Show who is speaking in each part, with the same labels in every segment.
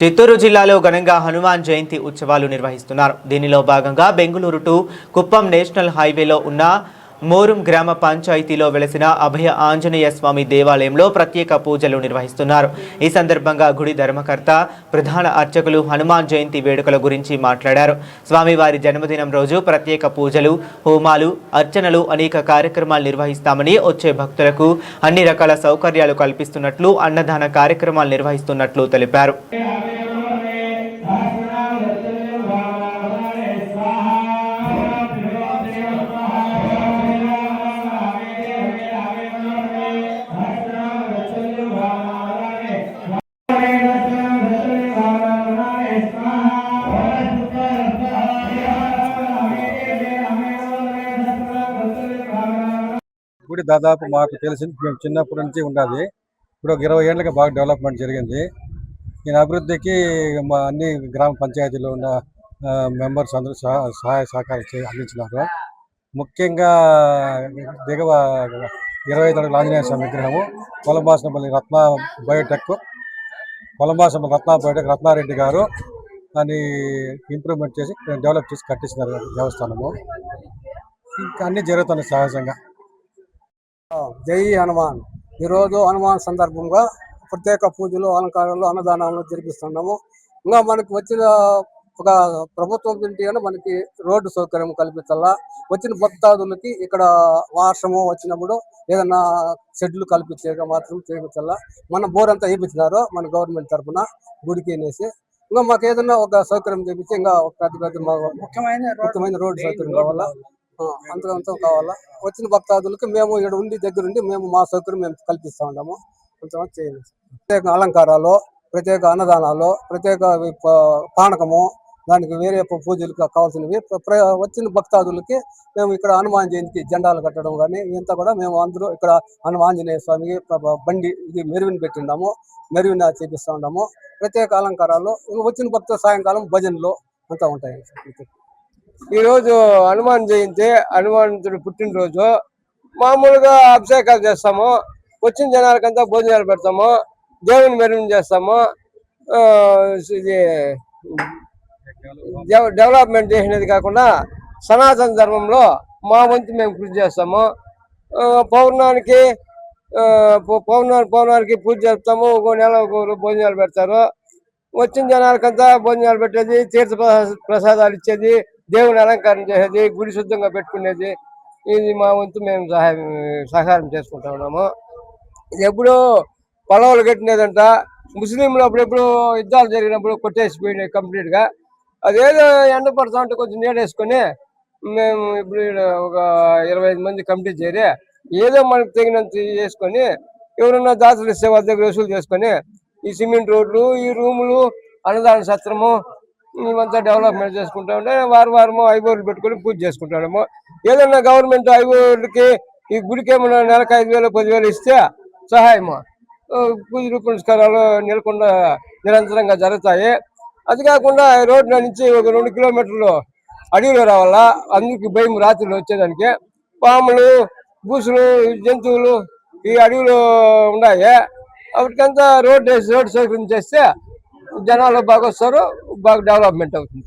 Speaker 1: చిత్తూరు జిల్లాలో ఘనంగా హనుమాన్ జయంతి ఉత్సవాలు నిర్వహిస్తున్నారు. దీనిలో భాగంగా బెంగళూరు టు కుప్పం నేషనల్ హైవేలో ఉన్న మోరుం గ్రామ పంచాయతీలో వెలసిన అభయ ఆంజనేయ స్వామి దేవాలయంలో ప్రత్యేక పూజలు నిర్వహిస్తున్నారు. ఈ సందర్భంగా గుడి ధర్మకర్త ప్రధాన అర్చకులు హనుమాన్ జయంతి వేడుకల గురించి మాట్లాడారు. స్వామివారి జన్మదినం రోజు ప్రత్యేక పూజలు, హోమాలు, అర్చనలు, అనేక కార్యక్రమాలు నిర్వహిస్తామని, వచ్చే భక్తులకు అన్ని రకాల సౌకర్యాలు కల్పిస్తున్నట్లు, అన్నదాన కార్యక్రమాలు నిర్వహిస్తున్నట్లు తెలిపారు.
Speaker 2: గుడి దాదాపు మాకు తెలిసింది మేము చిన్నప్పటి నుంచి ఉన్నది. ఇప్పుడు 20 ఏళ్ళకి బాగా డెవలప్మెంట్ జరిగింది. దీని అభివృద్ధికి మా అన్ని గ్రామ పంచాయతీలో ఉన్న మెంబర్స్ అందరూ సహాయ సహకారం అందించినారు. ముఖ్యంగా దిగువ 25 అడుగుల ఆంజనేయ స్వామి విగ్రహము కొలంబాసనపల్లి బయోటెక్ రత్నారెడ్డి గారు దాన్ని ఇంప్రూవ్మెంట్ చేసి డెవలప్ చేసి కట్టిస్తున్నారు దేవస్థానము. ఇంకా అన్నీ జరుగుతున్నాయి సహజంగా.
Speaker 3: జై హనుమాన్. ఈరోజు హనుమాన్ సందర్భంగా ప్రత్యేక పూజలు, అలంకారాలు, అన్నదానాలు జరిపిస్తున్నాము. ఇంకా మనకి వచ్చిన ఒక ప్రభుత్వం నుండి మనకి రోడ్డు సౌకర్యం కల్పించాలా. వచ్చిన భక్తాదులకి ఇక్కడ వర్షము వచ్చినప్పుడు ఏదన్నా షెడ్లు కల్పించేగా మాత్రం చేయించాలా. మన బోర్ అంతా వేయించినారు మన గవర్నమెంట్ తరఫున గుడికి అనేసి. ఇంకా మాకు ఏదన్నా ఒక సౌకర్యం చేయించి ఇంకా పెద్ద ముఖ్యమైన రోడ్డు సౌకర్యం కావాలా, అంతకంతా కావాలా. వచ్చిన భక్తాదులకి మేము ఇక్కడ ఉండి దగ్గరుండి మేము మా సౌకర్యం మేము కల్పిస్తూ ఉన్నాము. కొంచెం చేయండి. ప్రత్యేక అలంకారాలు, ప్రత్యేక అన్నదానాలు, ప్రత్యేక పానకము, దానికి వేరే పూజలకు కావాల్సినవి. వచ్చిన భక్తాదులకి మేము ఇక్కడ హనుమాన్ జయంతి జెండాలు కట్టడం కానీ ఇంత కూడా మేము అందరూ ఇక్కడ ఆంజనేయ స్వామికి బండి ఇది మెరువిని పెట్టిన్నాము, మెరువిని చేపిస్తూ ఉన్నాము. ప్రత్యేక అలంకారాలు, వచ్చిన భక్తుల సాయంకాలం భజనలు అంతా ఉంటాయి.
Speaker 4: ఈరోజు హనుమాన్ జయంతి, హనుమంతుడు పుట్టినరోజు. మామూలుగా అభిషేకాలు చేస్తాము, వచ్చిన జనాలకంతా భోజనాలు పెడతాము, దేవుని మెరుగు చేస్తాము. ఇది డెవలప్మెంట్ చేసినది కాకుండా సనాతన ధర్మంలో మా వంతు మేము కృషి చేస్తాము. పౌర్ణానికి పూజ చేస్తాము. ఒక నెల భోజనాలు పెడతారు. వచ్చిన జనాలకంతా భోజనాలు పెట్టేది, తీర్థ ప్రసాదాలు ఇచ్చేది, దేవుని అలంకారం చేసేది, గుడి శుద్ధంగా పెట్టుకునేది, ఇది మా వంతు మేము సహకారం చేసుకుంటా ఉన్నాము. ఎప్పుడో పొలవలు కట్టినదంట ముస్లింలు అప్పుడెప్పుడు యుద్ధాలు జరిగినప్పుడు కొట్టేసిపోయినాయి కంప్లీట్గా. అదేదో ఎండ పడతా ఉంటే కొంచెం నీడేసుకొని మేము ఇప్పుడు ఒక 25 మంది కమిటీ చేరి ఏదో మనకు తగినంత చేసుకొని ఎవరన్నా దాతలు ఇస్తే వాళ్ళ దగ్గర వసూలు చేసుకొని ఈ సిమెంట్ రోడ్లు, ఈ రూములు, అన్నదాన సత్రము ఇవంతా డెవలప్మెంట్ చేసుకుంటా ఉంటే వారము ఐబోర్లు పెట్టుకొని పూజ చేసుకుంటాము. ఏదన్నా గవర్నమెంట్ ఐబోర్లకి ఈ గుడికి ఏమన్నా నెలకు 5,000 10,000 ఇస్తే సహాయము పూజలు పునస్కారాలు నెలకొండా నిరంతరంగా జరుగుతాయి. అది కాకుండా రోడ్ల నుంచి ఒక 2 కిలోమీటర్లు అడవిలో రావాలా. అందరికి భయం రాత్రులు వచ్చేదానికి. పాములు, బూసులు, జంతువులు ఈ అడవిలో ఉన్నాయి. వాటికంతా రోడ్ సౌకర్యం చేస్తే జనాలు బాగా వస్తారు, బాగా డెవలప్మెంట్ అవుతుంది.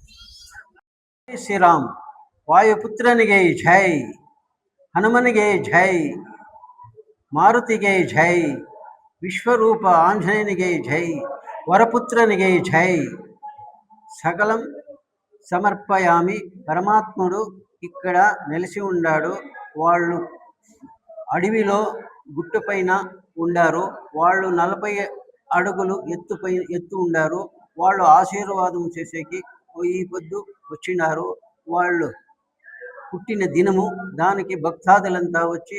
Speaker 5: శ్రీరామ్. వాయుపుత్రనిగే జై, హనుమనిగే జై, మారుతిగే జై, విశ్వరూప ఆంజనేయునిగే జై, వరపుత్రనిగే జై. సకలం సమర్పయామి. పరమాత్ముడు ఇక్కడ నెలిసి ఉండాడు. వాళ్ళు అడవిలో గుట్టుపైన ఉండారు. వాళ్ళు 40 అడుగులు ఎత్తు ఉండారు. వాళ్ళు ఆశీర్వాదం చేసేకి ఈ పొద్దు వచ్చినారు. వాళ్ళు పుట్టిన దినము, దానికి భక్తాదులంతా వచ్చి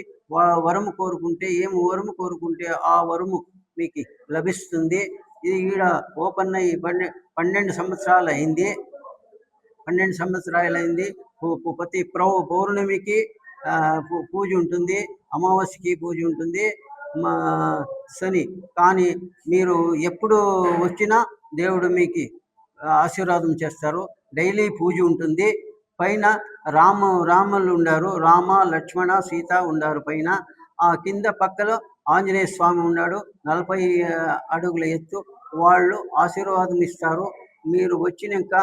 Speaker 5: వరము కోరుకుంటే, ఏమి వరము కోరుకుంటే ఆ వరము మీకు లభిస్తుంది. ఇది ఈడ ఓపెన్ అయ్యి 12 సంవత్సరాలు అయింది. 12 సంవత్సరాలు అయింది. ప్రతి పౌర్ణమికి పూజ ఉంటుంది, అమావాస్యకి పూజ ఉంటుంది, శని. కానీ మీరు ఎప్పుడు వచ్చినా దేవుడు మీకు ఆశీర్వాదం చేస్తారు. డైలీ పూజ ఉంటుంది. పైన రాములు ఉండారు, రామ లక్ష్మణ సీత ఉండారు పైన. ఆ కింద పక్కలో ఆంజనేయ స్వామి ఉన్నాడు. 40 అడుగుల ఎత్తు వాళ్ళు ఆశీర్వాదం ఇస్తారు. మీరు వచ్చినాక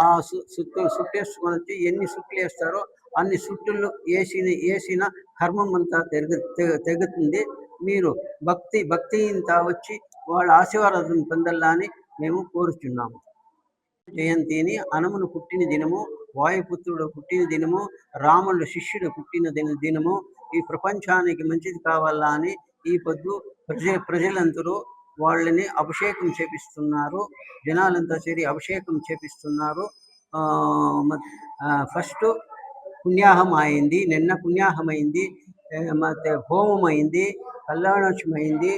Speaker 5: ఆ సుట్టేసుకొని వచ్చి ఎన్ని సుట్లు వేస్తారో అన్ని సుట్టులు వేసిన కర్మం అంతా తెగుతుంది. మీరు భక్తింత వచ్చి వాళ్ళ ఆశీర్వాదం పొందాలా అని మేము కోరుచున్నాము. జయంతిని హనుమను పుట్టిన దినము, వాయుపుత్రుడు పుట్టిన దినము, రాముడు శిష్యుడు పుట్టిన దినము. ఈ ప్రపంచానికి మంచిది కావాలా అని ఈ పొద్దు ప్రజలందరూ వాళ్ళని అభిషేకం చేపిస్తున్నారు. జనాలంతా చేరి అభిషేకం చేపిస్తున్నారు. ఫస్ట్ పుణ్యాహం అయింది, నిన్న పుణ్యాహం అయింది, ಮತ್ತೆ హోమం అయింది, కళ్యాణోత్సవం అయింది.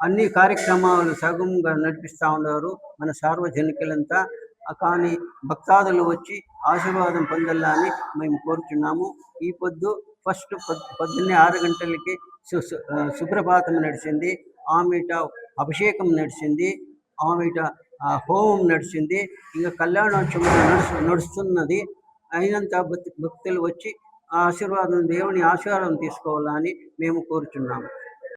Speaker 5: అన్ని కార్యక్రమాలు సగంగా నడిపిస్తూ ఉన్నారు మన సార్వజనికులంతా. కానీ భక్తాదులు వచ్చి ఆశీర్వాదం పొందాలని మేము కోరుచున్నాము. ఈ పొద్దు ఫస్ట్ పొద్దున్నే 6 గంటలకి సుప్రభాతం నడిచింది, ఆమెట అభిషేకం నడిచింది, ఆమెట హోమం నడిచింది, ఇంకా కళ్యాణోత్సవం నడుస్తున్నది. అయినంత భక్తులు వచ్చి దేవుని ఆశీర్వాదం తీసుకోవాలని మేము కోరుచున్నాము.